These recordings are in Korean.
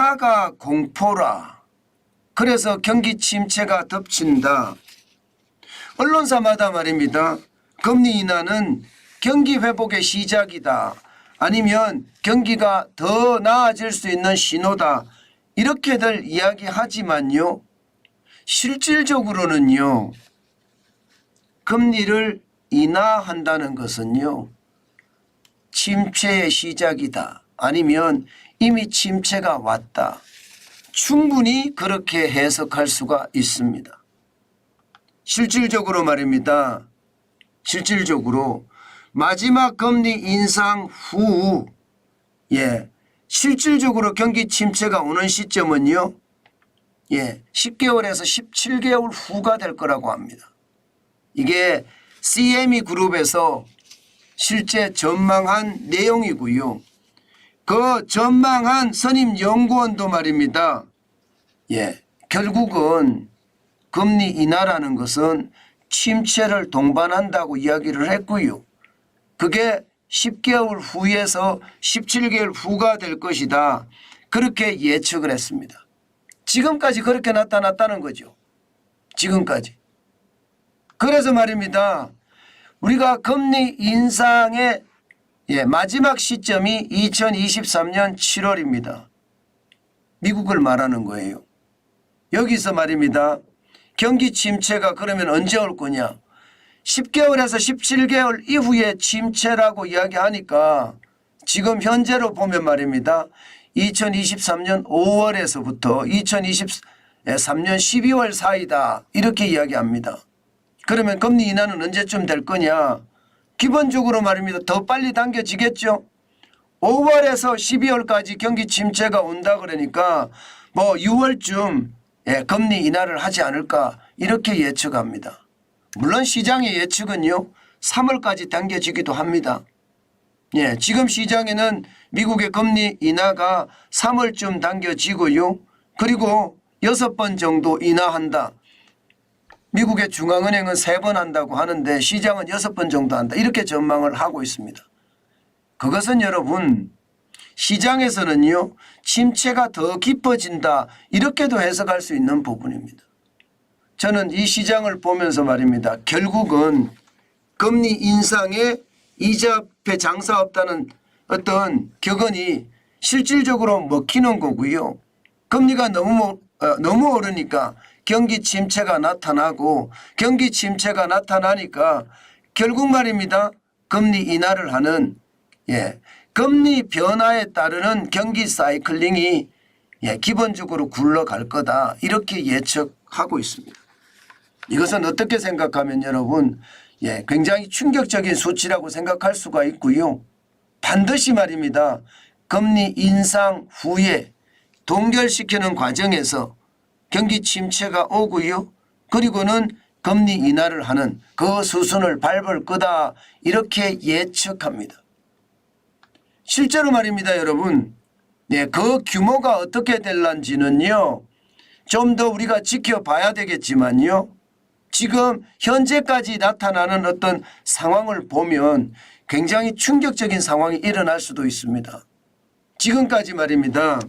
인하가 공포라. 그래서 경기 침체가 덮친다. 언론사마다 말입니다. 금리 인하는 경기 회복의 시작이다. 아니면 경기가 더 나아질 수 있는 신호다. 이렇게들 이야기하지만요. 실질적으로는요. 금리를 인하한다는 것은요. 침체의 시작이다. 아니면 이미 침체가 왔다. 충분히 그렇게 해석할 수가 있습니다. 실질적으로 말입니다. 실질적으로 마지막 금리 인상 후 실질적으로 경기 침체가 오는 시점은요. 10개월에서 17개월 후가 될 거라고 합니다. 이게 CME 그룹에서 실제 전망한 내용이고요. 그 전망한 선임 연구원도 말입니다. 결국은 금리 인하라는 것은 침체를 동반한다고 이야기를 했고요. 그게 10개월 후에서 17개월 후가 될 것이다. 그렇게 예측을 했습니다. 지금까지 그렇게 나타났다는 거죠. 지금까지. 그래서 말입니다. 우리가 금리 인상의 마지막 시점이 2023년 7월입니다. 미국을 말하는 거예요. 여기서 말입니다. 경기 침체가 그러면 언제 올 거냐. 10개월에서 17개월 이후에 침체라고 이야기하니까 지금 현재로 보면 말입니다. 2023년 5월에서부터 2023년 12월 사이다. 이렇게 이야기합니다. 그러면 금리 인하는 언제쯤 될 거냐. 기본적으로 말입니다. 더 빨리 당겨지겠죠. 5월에서 12월까지 경기 침체가 온다 그러니까 6월쯤 금리 인하를 하지 않을까 이렇게 예측합니다. 물론 시장의 예측은요. 3월까지 당겨지기도 합니다. 지금 시장에는 미국의 금리 인하가 3월쯤 당겨지고요. 그리고 6번 정도 인하한다. 미국의 중앙은행은 3번 한다고 하는데 시장은 6번 정도 한다. 이렇게 전망을 하고 있습니다. 그것은 여러분 시장에서는요. 침체가 더 깊어진다. 이렇게도 해석할 수 있는 부분입니다. 저는 이 시장을 보면서 말입니다. 결국은 금리 인상에 이자 앞에 장사 없다는 어떤 격언이 실질적으로 먹히는 거고요. 금리가 너무 오르니까 경기 침체가 나타나고 경기 침체가 나타나니까 결국 말입니다. 금리 인하를 하는 금리 변화에 따르는 경기 사이클링이 기본적으로 굴러갈 거다. 이렇게 예측하고 있습니다. 이것은 어떻게 생각하면 여러분 굉장히 충격적인 수치라고 생각할 수가 있고요. 반드시 말입니다. 금리 인상 후에 동결시키는 과정에서 경기 침체가 오고요. 그리고는 금리 인하를 하는 그 수순을 밟을 거다. 이렇게 예측합니다. 실제로 말입니다. 여러분 그 규모가 어떻게 될런지는요. 좀 더 우리가 지켜봐야 되겠지만요. 지금 현재까지 나타나는 어떤 상황을 보면 굉장히 충격적인 상황이 일어날 수도 있습니다. 지금까지 말입니다.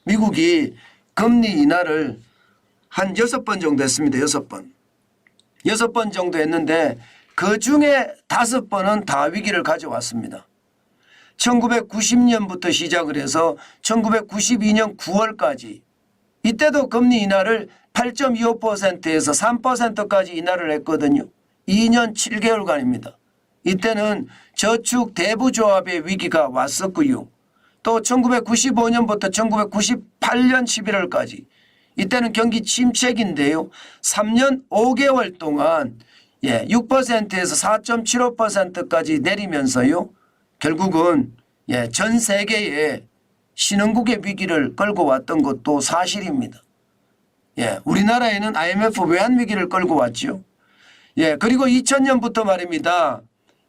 미국이 금리 인하를 한 6번 정도 했습니다. 6번. 6번 정도 했는데 그중에 5번은 다 위기를 가져왔습니다. 1990년부터 시작을 해서 1992년 9월까지 이때도 금리 인하를 8.25%에서 3%까지 인하를 했거든요. 2년 7개월간입니다. 이때는 저축 대부조합의 위기가 왔었고요. 또 1995년부터 1998년 11월까지 이때는 경기 침체기인데요. 3년 5개월 동안 6%에서 4.75%까지 내리면서요. 결국은 전 세계에 신흥국의 위기를 끌고 왔던 것도 사실입니다. 우리나라에는 IMF 외환위기를 끌고 왔죠. 그리고 2000년부터 말입니다.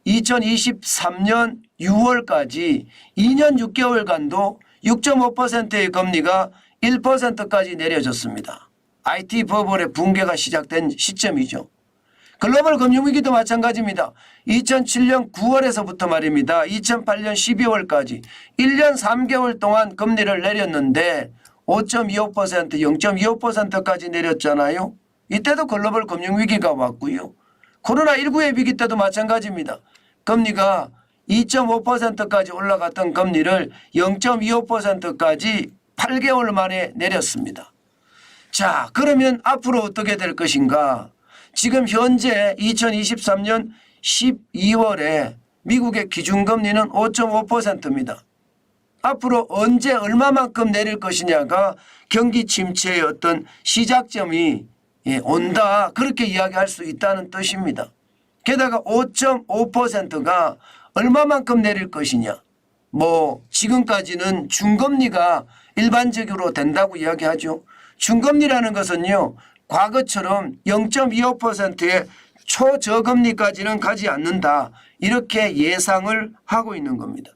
2023년 6월까지 2년 6개월간도 6.5%의 금리가 1%까지 내려졌습니다. IT 버블의 붕괴가 시작된 시점이죠. 글로벌 금융위기도 마찬가지입니다. 2007년 9월에서부터 말입니다. 2008년 12월까지 1년 3개월 동안 금리를 내렸는데 5.25%, 0.25%까지 내렸잖아요. 이때도 글로벌 금융위기가 왔고요. 코로나19의 위기 때도 마찬가지입니다. 금리가 2.5%까지 올라갔던 금리를 0.25%까지 8개월 만에 내렸습니다. 자, 그러면 앞으로 어떻게 될 것인가? 지금 현재 2023년 12월에 미국의 기준금리는 5.5%입니다. 앞으로 언제 얼마만큼 내릴 것이냐가 경기 침체의 어떤 시작점이 온다, 그렇게 이야기할 수 있다는 뜻입니다. 게다가 5.5%가 얼마만큼 내릴 것이냐. 지금까지는 중금리가 일반적으로 된다고 이야기하죠. 중금리라는 것은요, 과거처럼 0.25%의 초저금리까지는 가지 않는다, 이렇게 예상을 하고 있는 겁니다.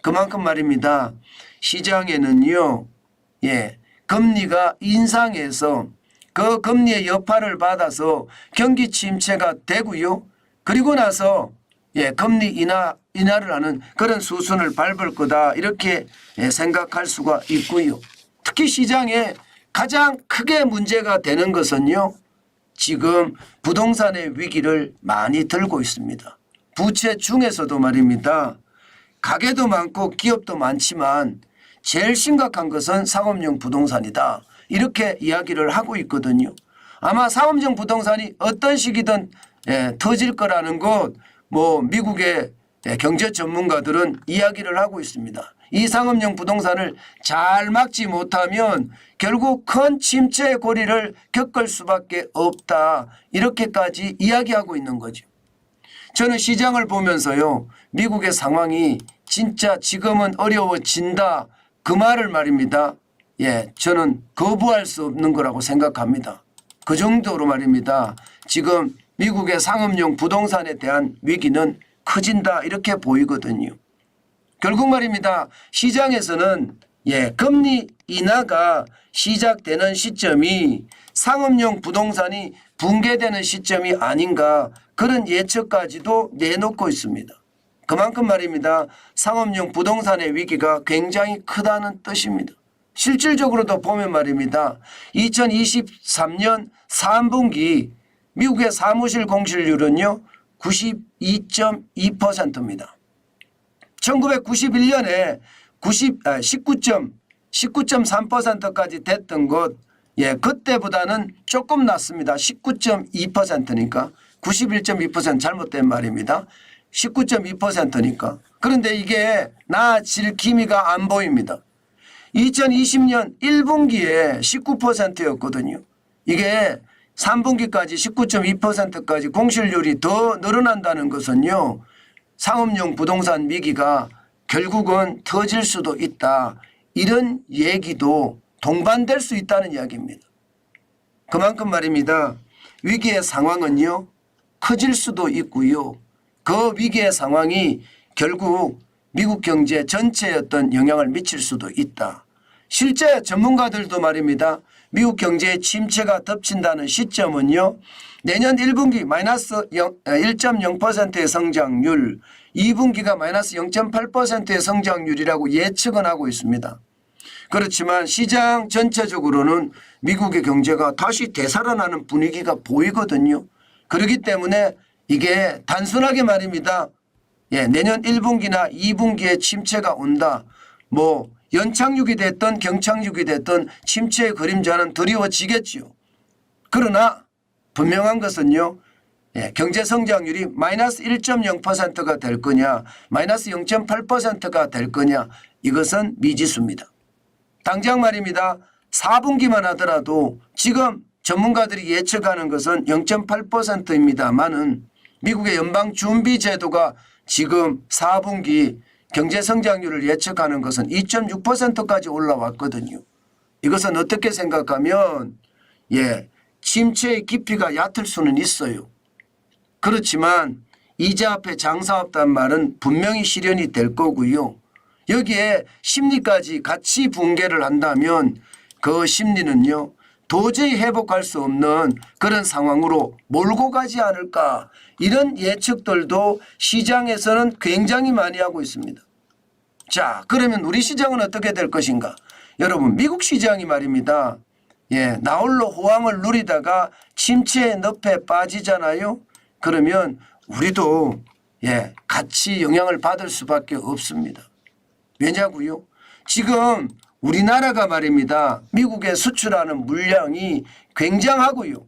그만큼 말입니다. 시장에는요, 금리가 인상해서 그 금리의 여파를 받아서 경기 침체가 되고요. 그리고 나서 금리 인하를 하는 그런 수순을 밟을 거다, 이렇게 생각할 수가 있고요. 특히 시장에 가장 크게 문제가 되는 것은요, 지금 부동산의 위기를 많이 들고 있습니다. 부채 중에서도 말입니다. 가게도 많고 기업도 많지만 제일 심각한 것은 상업용 부동산이다, 이렇게 이야기를 하고 있거든요. 아마 상업용 부동산이 어떤 시기든 터질 거라는 것, 미국의 경제 전문가들은 이야기를 하고 있습니다. 이 상업용 부동산을 잘 막지 못하면 결국 큰 침체의 고리를 겪을 수밖에 없다, 이렇게까지 이야기하고 있는 거죠. 저는 시장을 보면서요, 미국의 상황이 진짜 지금은 어려워진다, 그 말을 말입니다. 저는 거부할 수 없는 거라고 생각합니다. 그 정도로 말입니다. 지금 미국의 상업용 부동산에 대한 위기는 커진다, 이렇게 보이거든요. 결국 말입니다. 시장에서는 금리 인하가 시작되는 시점이 상업용 부동산이 붕괴되는 시점이 아닌가, 그런 예측까지도 내놓고 있습니다. 그만큼 말입니다. 상업용 부동산의 위기가 굉장히 크다는 뜻입니다. 실질적으로도 보면 말입니다. 2023년 3분기 미국의 사무실 공실률은요 92.2%입니다. 1991년에 19.3%까지 됐던 것, 그때보다는 조금 낮습니다. 19.2%니까 91.2% 잘못된 말입니다. 19.2%니까. 그런데 이게 나아질 기미가 안 보입니다. 2020년 1분기에 19%였거든요. 이게 3분기까지 19.2%까지 공실률이 더 늘어난다는 것은요, 상업용 부동산 위기가 결국은 터질 수도 있다, 이런 얘기도 동반될 수 있다는 이야기입니다. 그만큼 말입니다. 위기의 상황은요 커질 수도 있고요. 그 위기의 상황이 결국 미국 경제 전체에 어떤 영향을 미칠 수도 있다. 실제 전문가들도 말입니다. 미국 경제의 침체가 덮친다는 시점은요, 내년 1분기 마이너스 1.0%의 성장률, 2분기가 마이너스 0.8%의 성장률이라고 예측은 하고 있습니다. 그렇지만 시장 전체적으로는 미국의 경제가 다시 되살아나는 분위기가 보이거든요. 그렇기 때문에 이게 단순하게 말입니다. 내년 1분기나 2분기에 침체가 온다. 연착륙이 됐든 경착륙이 됐든 침체의 그림자는 드리워지겠지요. 그러나 분명한 것은요, 경제 성장률이 마이너스 1.0%가 될 거냐, 마이너스 0.8%가 될 거냐, 이것은 미지수입니다. 당장 말입니다. 4분기만 하더라도 지금 전문가들이 예측하는 것은 0.8%입니다만은 미국의 연방준비제도가 지금 4분기 경제 성장률을 예측하는 것은 2.6%까지 올라왔거든요. 이것은 어떻게 생각하면 침체의 깊이가 얕을 수는 있어요. 그렇지만 이자 앞에 장사 없다는 말은 분명히 실현이 될 거고요. 여기에 심리까지 같이 붕괴를 한다면 그 심리는요 도저히 회복할 수 없는 그런 상황으로 몰고 가지 않을까, 이런 예측들도 시장에서는 굉장히 많이 하고 있습니다. 자, 그러면 우리 시장은 어떻게 될 것인가? 여러분 미국 시장이 말입니다. 예, 나홀로 호황을 누리다가 침체의 늪에 빠지잖아요. 그러면 우리도 예, 같이 영향을 받을 수밖에 없습니다. 왜냐고요? 지금 우리나라가 말입니다. 미국에 수출하는 물량이 굉장하고요.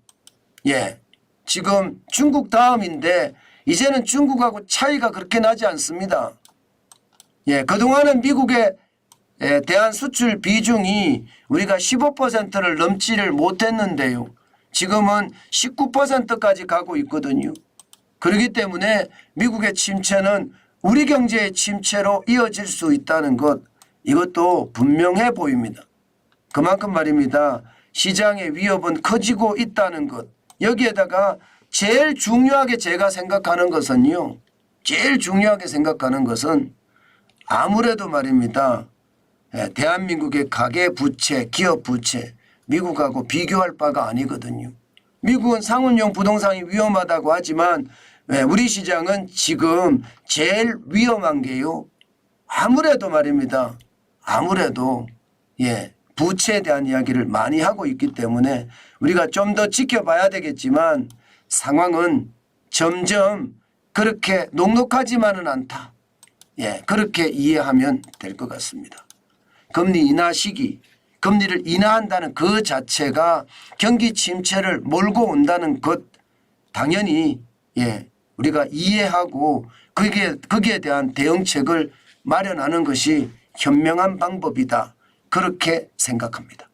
예, 지금 중국 다음인데 이제는 중국하고 차이가 그렇게 나지 않습니다. 예, 그동안은 미국에 대한 수출 비중이 우리가 15%를 넘지를 못했는데요. 지금은 19%까지 가고 있거든요. 그렇기 때문에 미국의 침체는 우리 경제의 침체로 이어질 수 있다는 것, 이것도 분명해 보입니다. 그만큼 말입니다. 시장의 위협은 커지고 있다는 것. 여기에다가 제일 중요하게 제가 생각하는 것은요. 제일 중요하게 생각하는 것은 아무래도 말입니다. 대한민국의 가계부채, 기업부채, 미국하고 비교할 바가 아니거든요. 미국은 상업용 부동산이 위험하다고 하지만 우리 시장은 지금 제일 위험한 게요. 아무래도 말입니다. 아무래도 부채에 대한 이야기를 많이 하고 있기 때문에 우리가 좀 더 지켜봐야 되겠지만 상황은 점점 그렇게 녹록하지만은 않다. 그렇게 이해하면 될 것 같습니다. 금리 인하 시기, 금리를 인하한다는 그 자체가 경기 침체를 몰고 온다는 것 당연히 우리가 이해하고 거기에 대한 대응책을 마련하는 것이 현명한 방법이다. 그렇게 생각합니다.